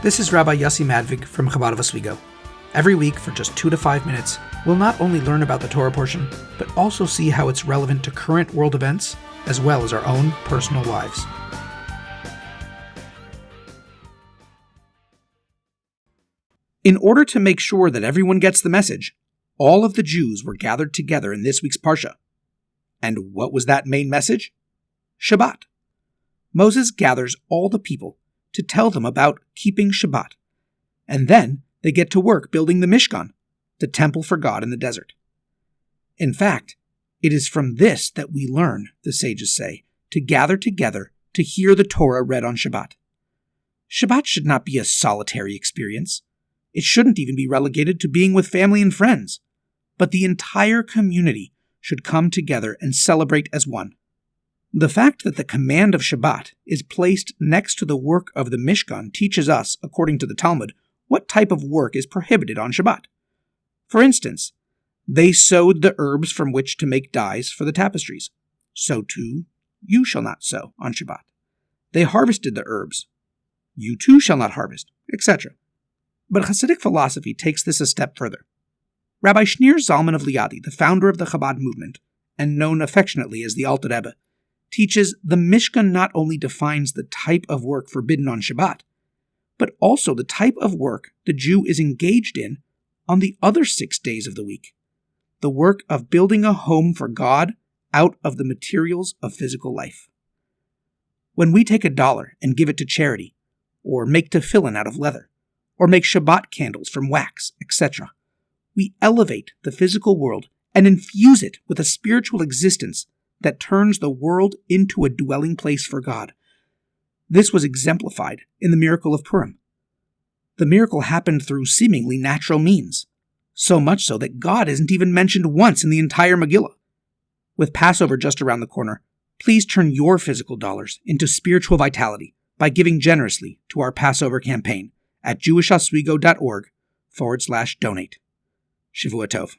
This is Rabbi Yossi Madvig from Chabad of Oswego. Every week, for just 2 to 5 minutes, we'll not only learn about the Torah portion, but also see how it's relevant to current world events, as well as our own personal lives. In order to make sure that everyone gets the message, all of the Jews were gathered together in this week's Parsha. And what was that main message? Shabbat. Moses gathers all the people to tell them about keeping Shabbat, and then they get to work building the Mishkan, the temple for God in the desert. In fact, it is from this that we learn, the sages say, to gather together to hear the Torah read on Shabbat. Shabbat should not be a solitary experience. It shouldn't even be relegated to being with family and friends, but the entire community should come together and celebrate as one. The fact that the command of Shabbat is placed next to the work of the Mishkan teaches us, according to the Talmud, what type of work is prohibited on Shabbat. For instance, they sowed the herbs from which to make dyes for the tapestries. So too, you shall not sow on Shabbat. They harvested the herbs. You too shall not harvest, etc. But Hasidic philosophy takes this a step further. Rabbi Shneur Zalman of Liadi, the founder of the Chabad movement, and known affectionately as the Alter Rebbe, teaches the Mishkan not only defines the type of work forbidden on Shabbat, but also the type of work the Jew is engaged in on the other 6 days of the week, the work of building a home for God out of the materials of physical life. When we take $1 and give it to charity, or make tefillin out of leather, or make Shabbat candles from wax, etc., we elevate the physical world and infuse it with a spiritual existence that turns the world into a dwelling place for God. This was exemplified in the miracle of Purim. The miracle happened through seemingly natural means, so much so that God isn't even mentioned once in the entire Megillah. With Passover just around the corner, please turn your physical dollars into spiritual vitality by giving generously to our Passover campaign at jewishoswego.org/donate. Shavua Tov.